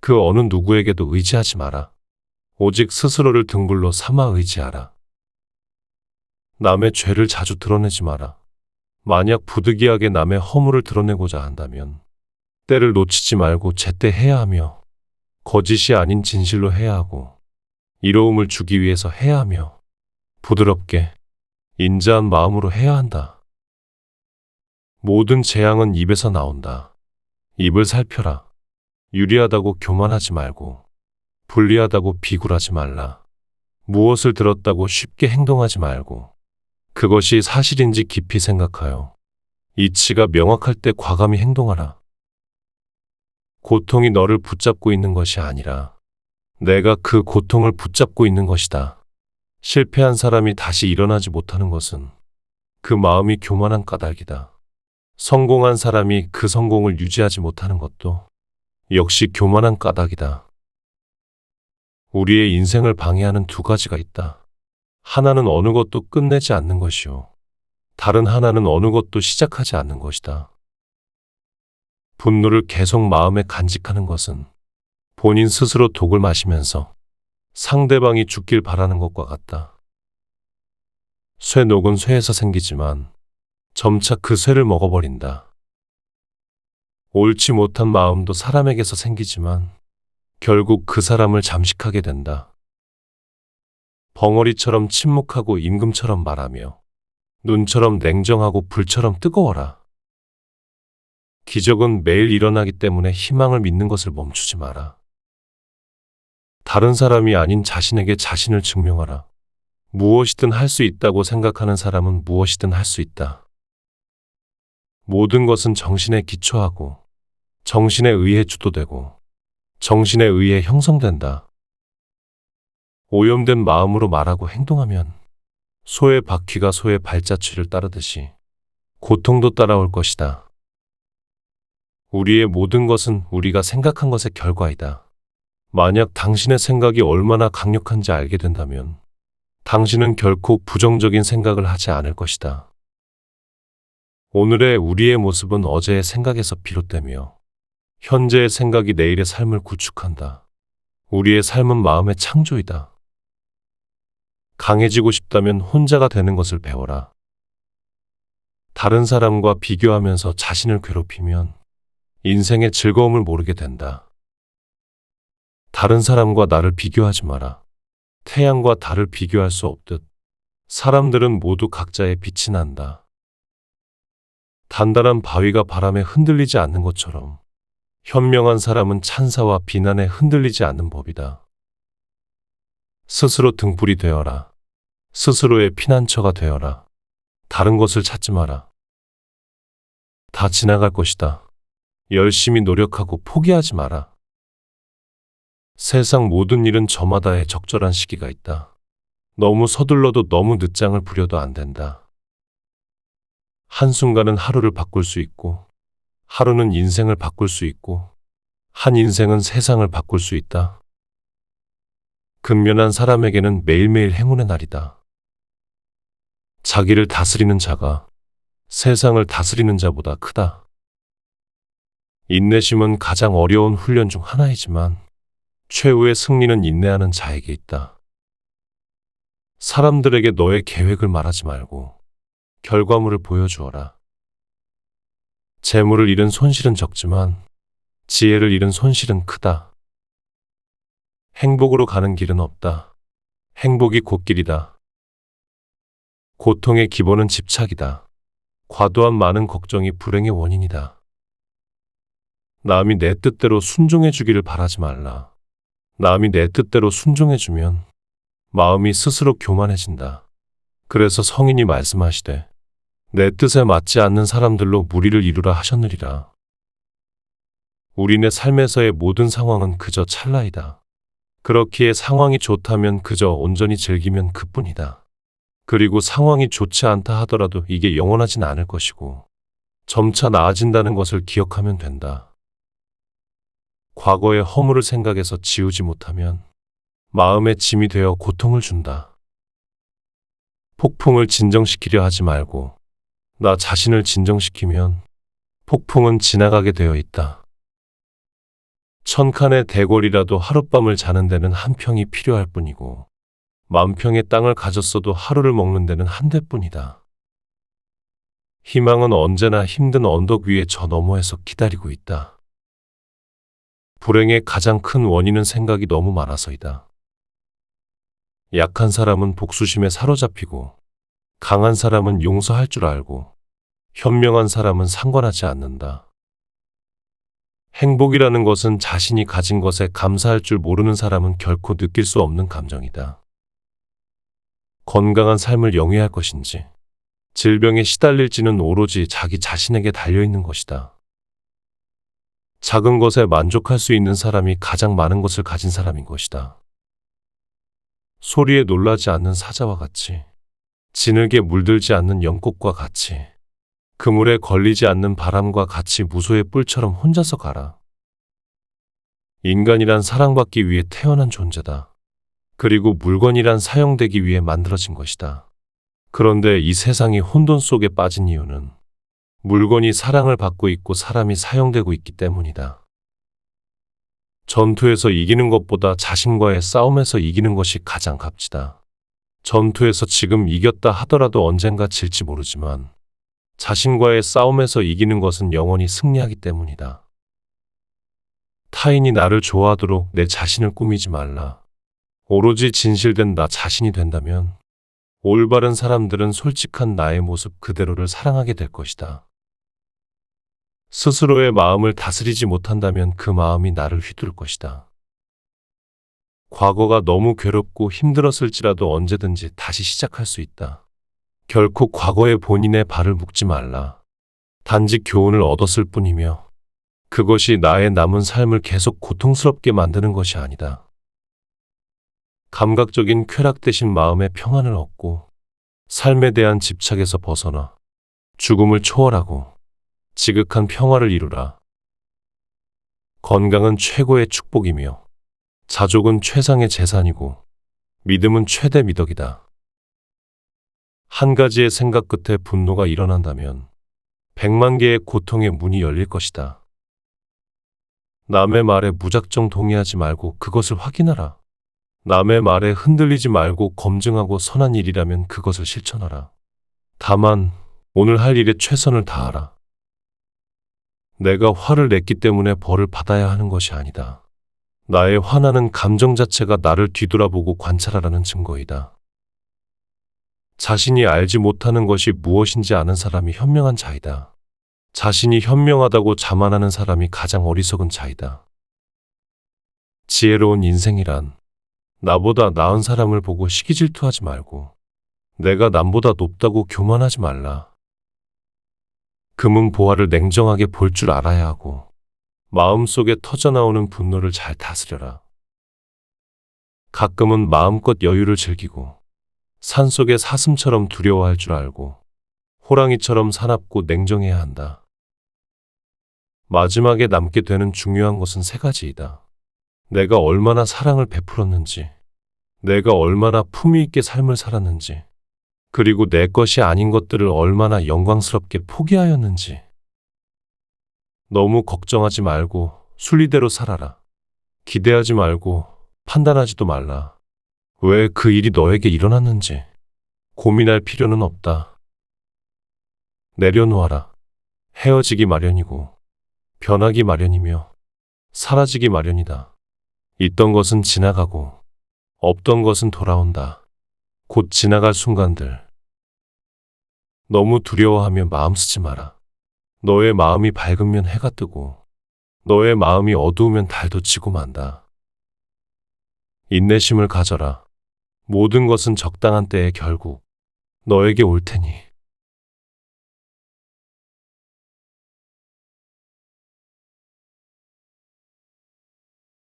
그 어느 누구에게도 의지하지 마라. 오직 스스로를 등불로 삼아 의지하라. 남의 죄를 자주 드러내지 마라. 만약 부득이하게 남의 허물을 드러내고자 한다면 때를 놓치지 말고 제때 해야 하며 거짓이 아닌 진실로 해야 하고 이로움을 주기 위해서 해야 하며 부드럽게 인자한 마음으로 해야 한다. 모든 재앙은 입에서 나온다. 입을 살펴라. 유리하다고 교만하지 말고 불리하다고 비굴하지 말라. 무엇을 들었다고 쉽게 행동하지 말고 그것이 사실인지 깊이 생각하여 이치가 명확할 때 과감히 행동하라. 고통이 너를 붙잡고 있는 것이 아니라 내가 그 고통을 붙잡고 있는 것이다. 실패한 사람이 다시 일어나지 못하는 것은 그 마음이 교만한 까닭이다. 성공한 사람이 그 성공을 유지하지 못하는 것도 역시 교만한 까닭이다. 우리의 인생을 방해하는 두 가지가 있다. 하나는 어느 것도 끝내지 않는 것이요. 다른 하나는 어느 것도 시작하지 않는 것이다. 분노를 계속 마음에 간직하는 것은 본인 스스로 독을 마시면서 상대방이 죽길 바라는 것과 같다. 쇠녹은 쇠에서 생기지만 점차 그 쇠를 먹어버린다. 옳지 못한 마음도 사람에게서 생기지만 결국 그 사람을 잠식하게 된다. 벙어리처럼 침묵하고 임금처럼 말하며 눈처럼 냉정하고 불처럼 뜨거워라. 기적은 매일 일어나기 때문에 희망을 믿는 것을 멈추지 마라. 다른 사람이 아닌 자신에게 자신을 증명하라. 무엇이든 할 수 있다고 생각하는 사람은 무엇이든 할 수 있다. 모든 것은 정신에 기초하고 정신에 의해 주도되고 정신에 의해 형성된다. 오염된 마음으로 말하고 행동하면 소의 바퀴가 소의 발자취를 따르듯이 고통도 따라올 것이다. 우리의 모든 것은 우리가 생각한 것의 결과이다. 만약 당신의 생각이 얼마나 강력한지 알게 된다면 당신은 결코 부정적인 생각을 하지 않을 것이다. 오늘의 우리의 모습은 어제의 생각에서 비롯되며 현재의 생각이 내일의 삶을 구축한다. 우리의 삶은 마음의 창조이다. 강해지고 싶다면 혼자가 되는 것을 배워라. 다른 사람과 비교하면서 자신을 괴롭히면 인생의 즐거움을 모르게 된다. 다른 사람과 나를 비교하지 마라. 태양과 달을 비교할 수 없듯 사람들은 모두 각자의 빛이 난다. 단단한 바위가 바람에 흔들리지 않는 것처럼 현명한 사람은 찬사와 비난에 흔들리지 않는 법이다. 스스로 등불이 되어라. 스스로의 피난처가 되어라. 다른 것을 찾지 마라. 다 지나갈 것이다. 열심히 노력하고 포기하지 마라. 세상 모든 일은 저마다의 적절한 시기가 있다. 너무 서둘러도 너무 늦장을 부려도 안 된다. 한순간은 하루를 바꿀 수 있고 하루는 인생을 바꿀 수 있고 한 인생은 세상을 바꿀 수 있다. 근면한 사람에게는 매일매일 행운의 날이다. 자기를 다스리는 자가 세상을 다스리는 자보다 크다. 인내심은 가장 어려운 훈련 중 하나이지만 최후의 승리는 인내하는 자에게 있다. 사람들에게 너의 계획을 말하지 말고 결과물을 보여주어라. 재물을 잃은 손실은 적지만 지혜를 잃은 손실은 크다. 행복으로 가는 길은 없다. 행복이 곧길이다. 고통의 기본은 집착이다. 과도한 많은 걱정이 불행의 원인이다. 남이 내 뜻대로 순종해 주기를 바라지 말라. 남이 내 뜻대로 순종해주면 마음이 스스로 교만해진다. 그래서 성인이 말씀하시되 내 뜻에 맞지 않는 사람들로 무리를 이루라 하셨느니라. 우리네 삶에서의 모든 상황은 그저 찰나이다. 그렇기에 상황이 좋다면 그저 온전히 즐기면 그뿐이다. 그리고 상황이 좋지 않다 하더라도 이게 영원하진 않을 것이고 점차 나아진다는 것을 기억하면 된다. 과거의 허물을 생각해서 지우지 못하면 마음의 짐이 되어 고통을 준다. 폭풍을 진정시키려 하지 말고 나 자신을 진정시키면 폭풍은 지나가게 되어 있다. 천칸의 대궐이라도 하룻밤을 자는 데는 한 평이 필요할 뿐이고 만 평의 땅을 가졌어도 하루를 먹는 데는 한 대뿐이다. 희망은 언제나 힘든 언덕 위에 저 너머에서 기다리고 있다. 불행의 가장 큰 원인은 생각이 너무 많아서이다. 약한 사람은 복수심에 사로잡히고 강한 사람은 용서할 줄 알고 현명한 사람은 상관하지 않는다. 행복이라는 것은 자신이 가진 것에 감사할 줄 모르는 사람은 결코 느낄 수 없는 감정이다. 건강한 삶을 영위할 것인지 질병에 시달릴지는 오로지 자기 자신에게 달려있는 것이다. 작은 것에 만족할 수 있는 사람이 가장 많은 것을 가진 사람인 것이다. 소리에 놀라지 않는 사자와 같이, 진흙에 물들지 않는 연꽃과 같이, 그물에 걸리지 않는 바람과 같이 무소의 뿔처럼 혼자서 가라. 인간이란 사랑받기 위해 태어난 존재다. 그리고 물건이란 사용되기 위해 만들어진 것이다. 그런데 이 세상이 혼돈 속에 빠진 이유는 물건이 사랑을 받고 있고 사람이 사용되고 있기 때문이다. 전투에서 이기는 것보다 자신과의 싸움에서 이기는 것이 가장 값지다. 전투에서 지금 이겼다 하더라도 언젠가 질지 모르지만 자신과의 싸움에서 이기는 것은 영원히 승리하기 때문이다. 타인이 나를 좋아하도록 내 자신을 꾸미지 말라. 오로지 진실된 나 자신이 된다면 올바른 사람들은 솔직한 나의 모습 그대로를 사랑하게 될 것이다. 스스로의 마음을 다스리지 못한다면 그 마음이 나를 휘둘 것이다. 과거가 너무 괴롭고 힘들었을지라도 언제든지 다시 시작할 수 있다. 결코 과거의 본인의 발을 묶지 말라. 단지 교훈을 얻었을 뿐이며 그것이 나의 남은 삶을 계속 고통스럽게 만드는 것이 아니다. 감각적인 쾌락 대신 마음의 평안을 얻고 삶에 대한 집착에서 벗어나 죽음을 초월하고 지극한 평화를 이루라. 건강은 최고의 축복이며 자족은 최상의 재산이고 믿음은 최대 미덕이다. 한 가지의 생각 끝에 분노가 일어난다면 100만 개의 고통의 문이 열릴 것이다. 남의 말에 무작정 동의하지 말고 그것을 확인하라. 남의 말에 흔들리지 말고 검증하고 선한 일이라면 그것을 실천하라. 다만 오늘 할 일에 최선을 다하라. 내가 화를 냈기 때문에 벌을 받아야 하는 것이 아니다. 나의 화나는 감정 자체가 나를 뒤돌아보고 관찰하라는 증거이다. 자신이 알지 못하는 것이 무엇인지 아는 사람이 현명한 자이다. 자신이 현명하다고 자만하는 사람이 가장 어리석은 자이다. 지혜로운 인생이란 나보다 나은 사람을 보고 시기질투하지 말고 내가 남보다 높다고 교만하지 말라. 금은 보화를 냉정하게 볼 줄 알아야 하고 마음속에 터져나오는 분노를 잘 다스려라. 가끔은 마음껏 여유를 즐기고 산속의 사슴처럼 두려워할 줄 알고 호랑이처럼 사납고 냉정해야 한다. 마지막에 남게 되는 중요한 것은 세 가지이다. 내가 얼마나 사랑을 베풀었는지, 내가 얼마나 품위 있게 삶을 살았는지, 그리고 내 것이 아닌 것들을 얼마나 영광스럽게 포기하였는지. 너무 걱정하지 말고 순리대로 살아라. 기대하지 말고 판단하지도 말라. 왜 그 일이 너에게 일어났는지 고민할 필요는 없다. 내려놓아라. 헤어지기 마련이고 변하기 마련이며 사라지기 마련이다. 있던 것은 지나가고 없던 것은 돌아온다. 곧 지나갈 순간들. 너무 두려워하며 마음 쓰지 마라. 너의 마음이 밝으면 해가 뜨고 너의 마음이 어두우면 달도 지고 만다. 인내심을 가져라. 모든 것은 적당한 때에 결국 너에게 올 테니.